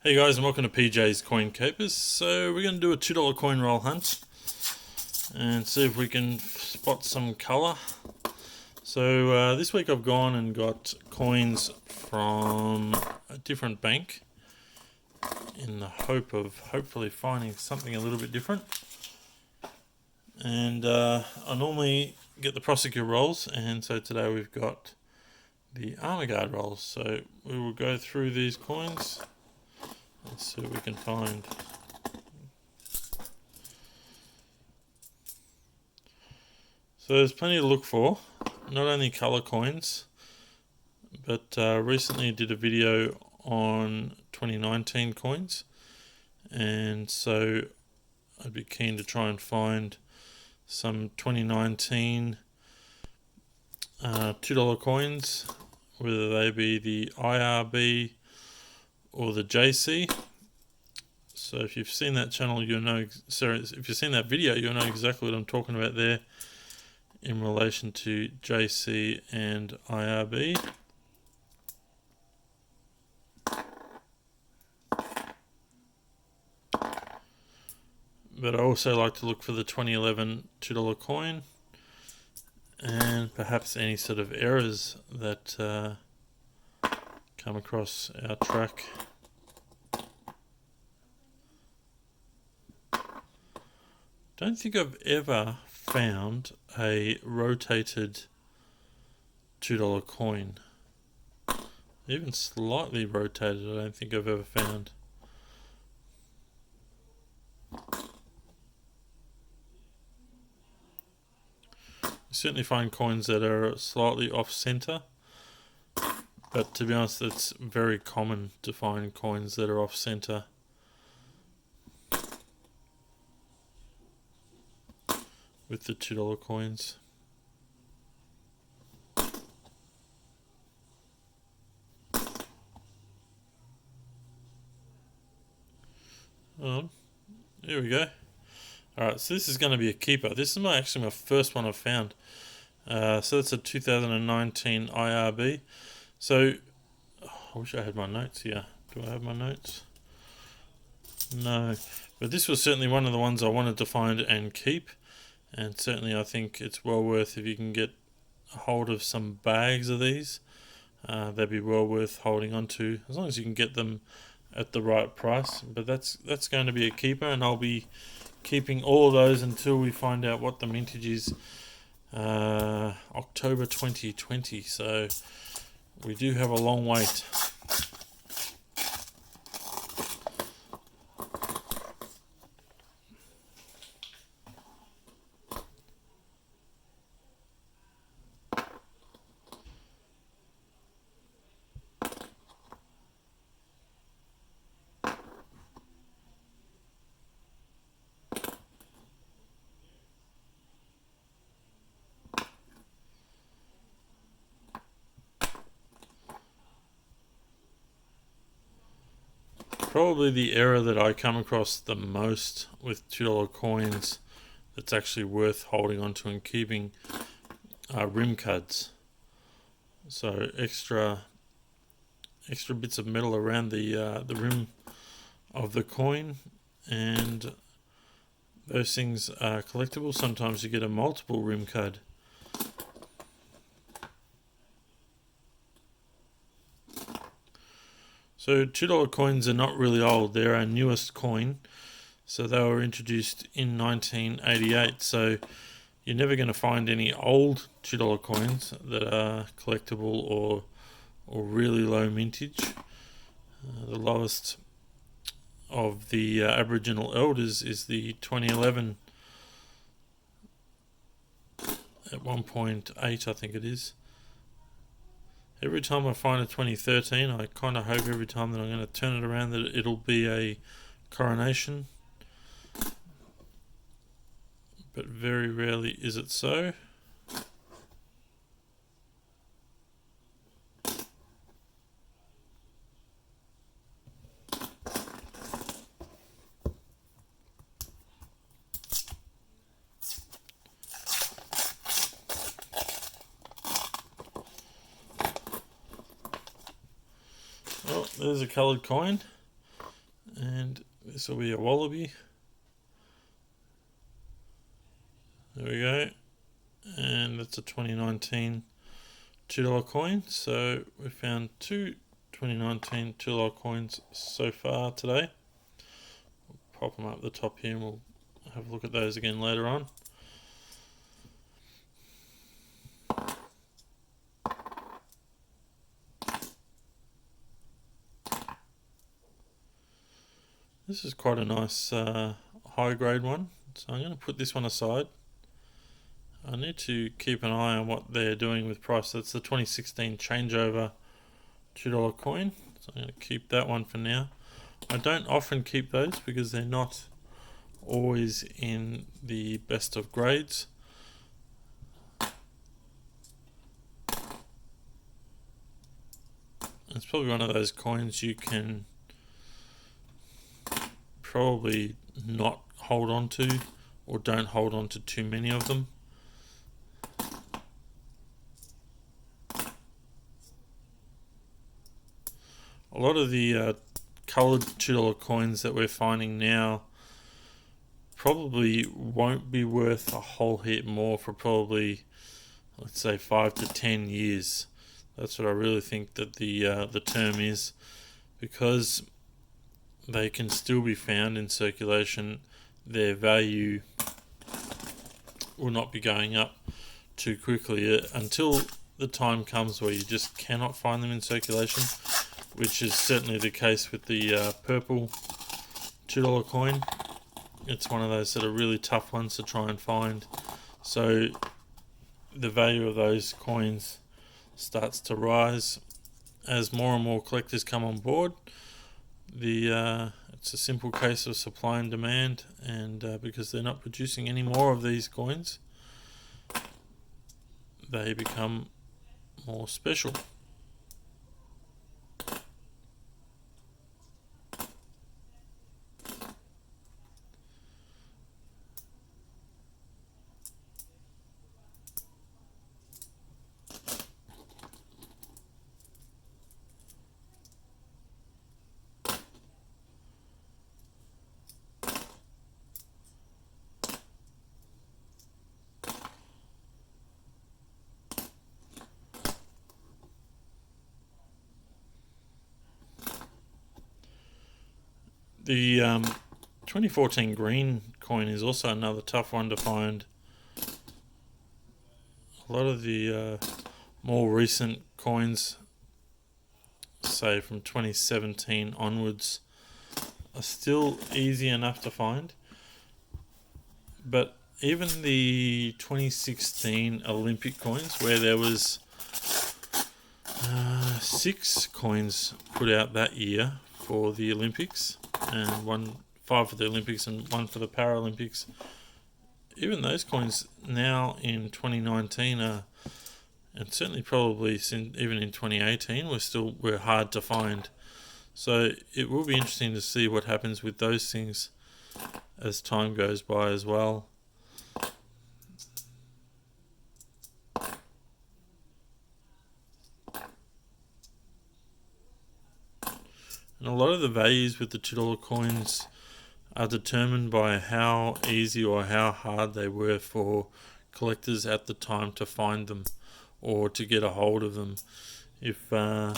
Hey guys, and welcome to PJ's Coin Capers. So we're going to do a $2 coin roll hunt and see if we can spot some colour. So this week I've gone and got coins from a different bank in the hope of hopefully finding something a little bit different. And I normally get the Prosecutor rolls, and so today we've got the Armor Guard rolls. So we will go through these coins. Let's see what we can find. So there's plenty to look for, not only colour coins, but recently did a video on 2019 coins, and so I'd be keen to try and find some 2019 $2 coins, whether they be the IRB or the JC. So if you've seen that channel, you'll know, if you've seen that video, you'll know exactly what I'm talking about there in relation to JC and IRB. But I also like to look for the 2011 $2 coin and perhaps any sort of errors that come across our track. Don't think I've ever found a rotated $2 coin. Even slightly rotated, I don't think I've ever found. You certainly find coins that are slightly off center, but to be honest, it's very common to find coins that are off center. With the $2 coins. Here we go. Alright, so this is going to be a keeper. This is actually my first one I've found. So it's a 2019 IRB. So, I wish I had my notes here. Do I have my notes? No. But this was certainly one of the ones I wanted to find and keep. And certainly I think it's well worth, if you can get a hold of some bags of these, they'd be well worth holding on to, as long as you can get them at the right price. But that's going to be a keeper, and I'll be keeping all of those until we find out what the mintage is, October 2020. So we do have a long wait. Probably the error that I come across the most with $2 coins that's actually worth holding onto and keeping are rim cuds. So extra bits of metal around the rim of the coin, and those things are collectible. Sometimes you get a multiple rim cud. So $2 coins are not really old, they're our newest coin. So they were introduced in 1988. So you're never going to find any old $2 coins that are collectible or really low mintage. The lowest of the Aboriginal elders is the 2011 at 1.8, I think it is. Every time I find a 2013, I kind of hope every time that I'm going to turn it around that it'll be a coronation. But very rarely is it so. Well, there's a coloured coin. And this will be a wallaby. There we go. And that's a 2019 $2 coin. So we found two 2019 $2 coins so far today. We'll pop them up the top here and we'll have a look at those again later on. This is quite a nice high grade one, so I'm going to put this one aside. I need to keep an eye on what they're doing with price. That's the 2016 changeover $2 coin, so I'm going to keep that one for now. I don't often keep those because they're not always in the best of grades. It's probably one of those coins you can probably not hold on to, or don't hold on to too many of them. A lot of the coloured $2 coins that we're finding now probably won't be worth a whole heap more for probably, let's say, 5 to 10 years. That's what I really think that the term is, because they can still be found in circulation. Their value will not be going up too quickly until the time comes where you just cannot find them in circulation, which is certainly the case with the purple $2 coin. It's one of those that are really tough ones to try and find. So the value of those coins starts to rise as more and more collectors come on board. It's a simple case of supply and demand, and because they're not producing any more of these coins, they become more special. The 2014 green coin is also another tough one to find. A lot of the more recent coins, say from 2017 onwards, are still easy enough to find. But even the 2016 Olympic coins, where there was 6 coins put out that year for the Olympics, and 5 for the Olympics and 1 for the Paralympics. Even those coins now in 2019 are, and certainly probably even in 2018, were hard to find. So it will be interesting to see what happens with those things as time goes by as well. And a lot of the values with the $2 coins are determined by how easy or how hard they were for collectors at the time to find them or to get a hold of them. If the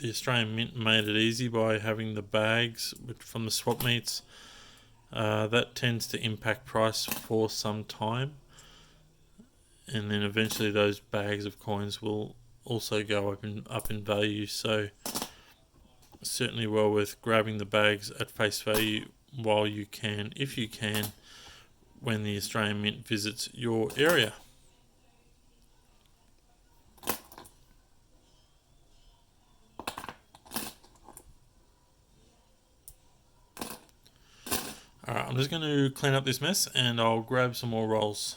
Australian Mint made it easy by having the bags from the swap meets, that tends to impact price for some time, and then eventually those bags of coins will also go up in value. So certainly well worth grabbing the bags at face value while you can, if you can, when the Australian Mint visits your area. Alright, I'm just going to clean up this mess and I'll grab some more rolls.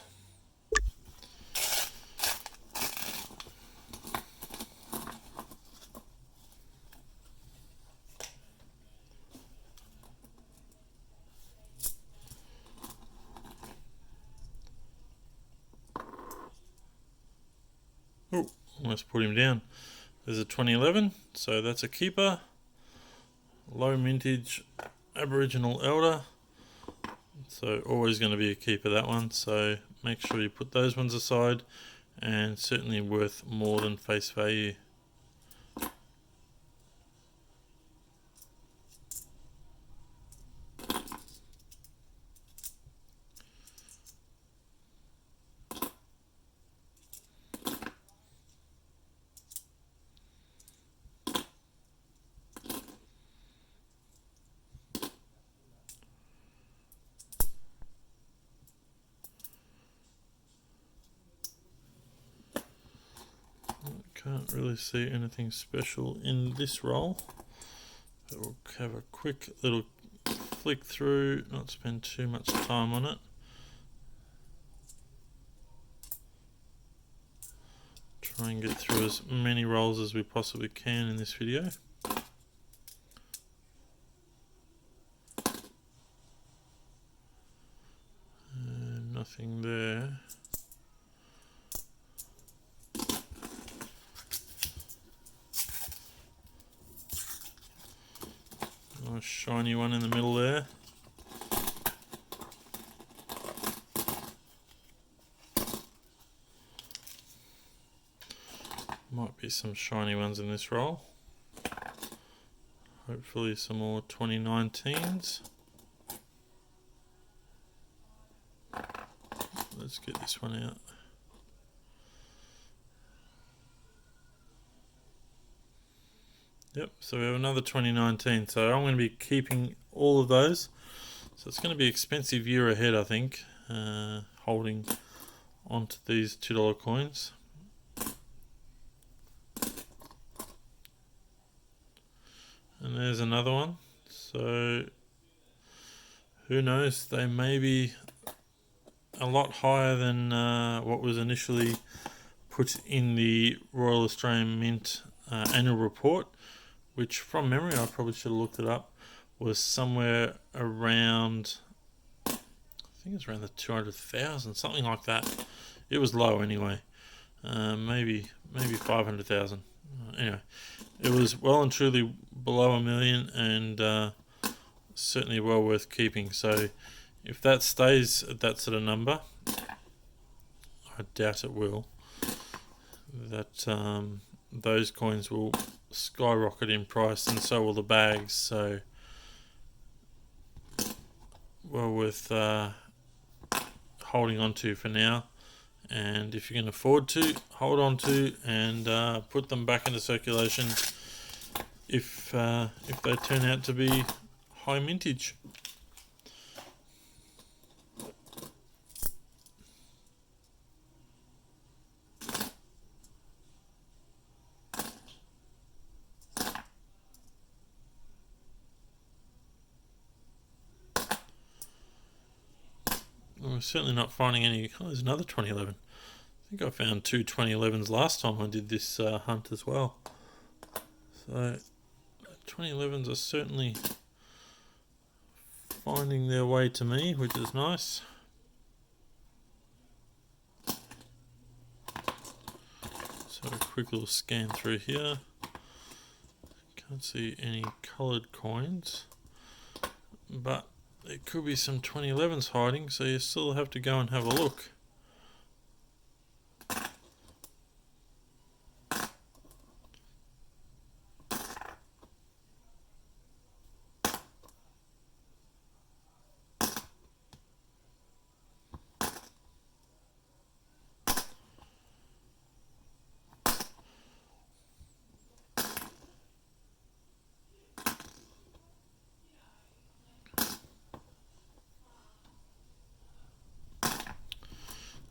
Oh, almost put him down. There's a 2011, so that's a keeper. low mintage Aboriginal Elder. So always going to be a keeper, that one. So make sure you put those ones aside, and certainly worth more than face value. Can't really see anything special in this roll, but we'll have a quick little flick through, not spend too much time on it. Try and get through as many rolls as we possibly can in this video. Nothing there. Nice shiny one in the middle there. Might be some shiny ones in this roll. Hopefully some more 2019s. Let's get this one out. Yep, so we have another 2019. So I'm going to be keeping all of those. So it's going to be an expensive year ahead, I think, holding onto these $2 coins. And there's another one. So who knows, they may be a lot higher than what was initially put in the Royal Australian Mint annual report, which from memory, I probably should have looked it up, was somewhere around, I think it's around the 200,000, something like that. It was low anyway, maybe 500,000. Anyway, it was well and truly below $1 million, and certainly well worth keeping. So if that stays at that sort of number, I doubt it will, that those coins will skyrocket in price, and so will the bags. So well worth holding on to for now, and if you can afford to, hold on to and put them back into circulation if they turn out to be high mintage. We're certainly not finding any. Oh, there's another 2011. I think I found two 2011s last time I did this hunt as well. So 2011s are certainly finding their way to me, which is nice. So a quick little scan through here. Can't see any coloured coins, but there could be some 2011s hiding, so you still have to go and have a look.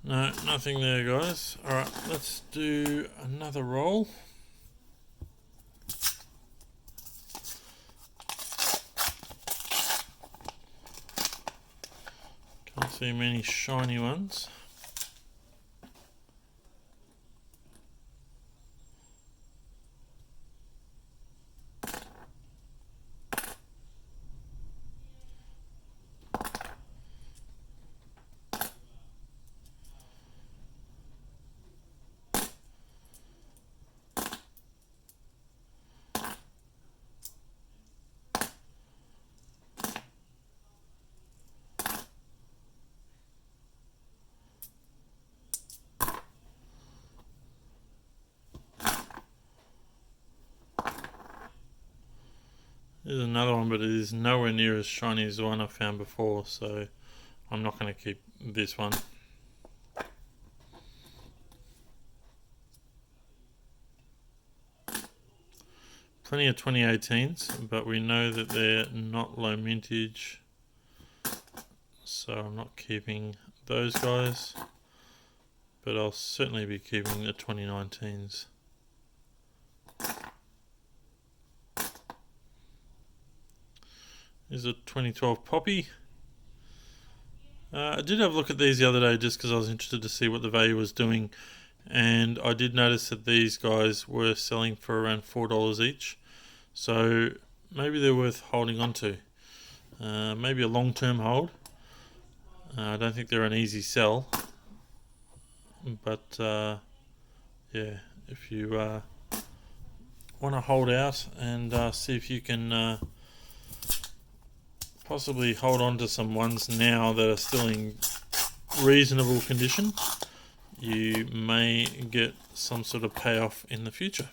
No, nothing there, guys. Alright, let's do another roll. Can't see many shiny ones. There's another one, but it is nowhere near as shiny as the one I found before, so I'm not going to keep this one. Plenty of 2018s, but we know that they're not low mintage, so I'm not keeping those guys, but I'll certainly be keeping the 2019s. Here's a 2012 Poppy. I did have a look at these the other day just because I was interested to see what the value was doing, and I did notice that these guys were selling for around $4 each, so maybe they're worth holding on to. Maybe a long-term hold. I don't think they're an easy sell, but yeah, if you want to hold out and see if you can possibly hold on to some ones now that are still in reasonable condition, you may get some sort of payoff in the future.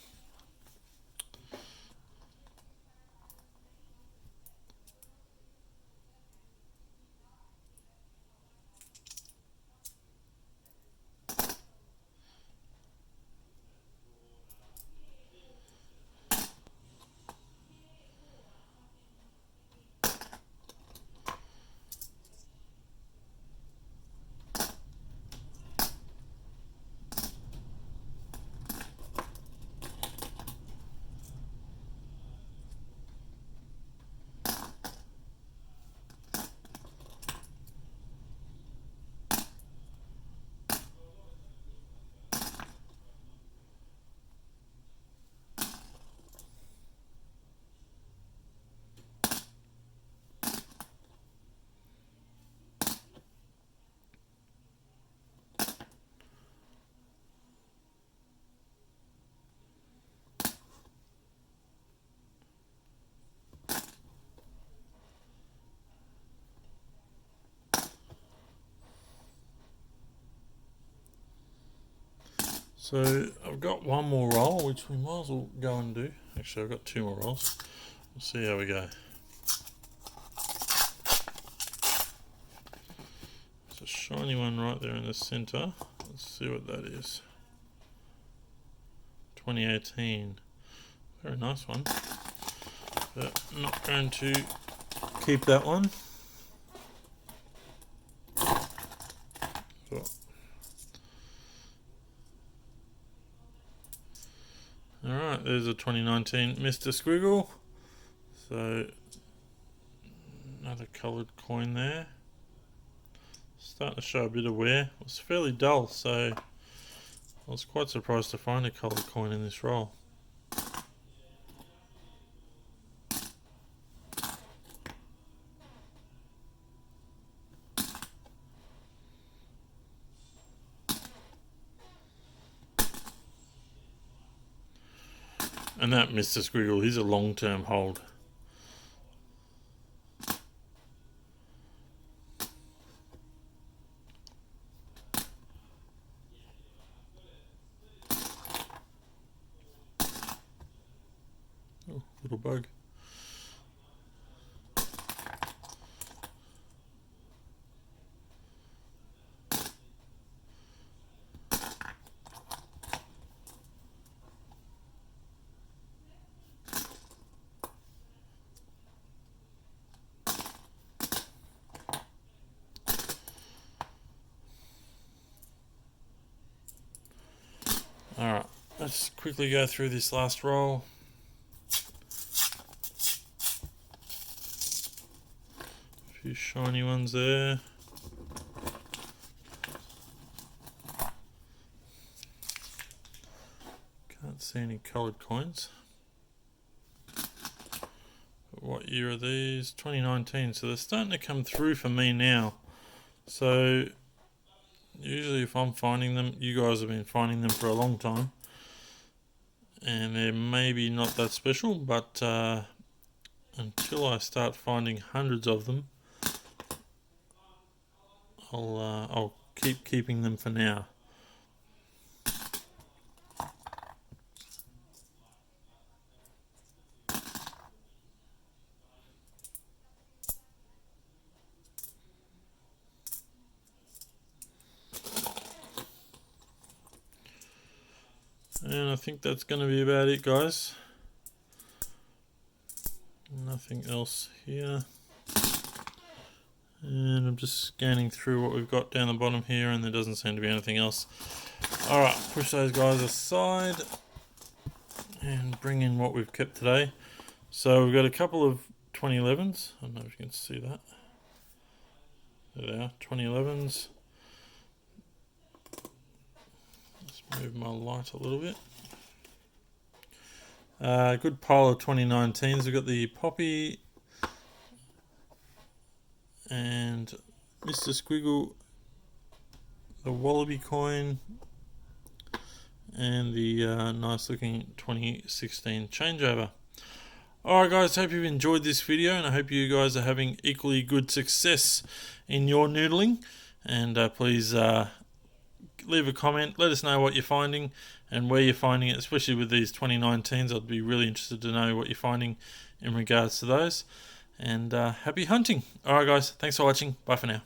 So I've got one more roll, which we might as well go and do. Actually, I've got two more rolls. We'll see how we go. There's a shiny one right there in the center. Let's see what that is. 2018. Very nice one. But I'm not going to keep that one. So, alright, there's a 2019 Mr. Squiggle. So, another coloured coin there. Starting to show a bit of wear. It was fairly dull, so I was quite surprised to find a coloured coin in this roll. And that Mr. Squiggle, he's a long-term hold. Oh, little bug. Alright, let's quickly go through this last roll. A few shiny ones there. Can't see any coloured coins. But what year are these? 2019, so they're starting to come through for me now. So usually if I'm finding them, you guys have been finding them for a long time, and they're maybe not that special, but until I start finding hundreds of them, I'll keep keeping them for now. And I think that's going to be about it, guys. Nothing else here. And I'm just scanning through what we've got down the bottom here, and there doesn't seem to be anything else. Alright, push those guys aside and bring in what we've kept today. So we've got a couple of 2011s. I don't know if you can see that. There they are, 2011s. Let's move my light a little bit. Good pile of 2019s. We've got the Poppy and Mr. Squiggle, the Wallaby coin, and the nice looking 2016 changeover. Alright guys, hope you've enjoyed this video, and I hope you guys are having equally good success in your noodling. And please leave a comment, let us know what you're finding and where you're finding it, especially with these 2019s. I'd be really interested to know what you're finding in regards to those. And happy hunting. Alright guys, thanks for watching. Bye for now.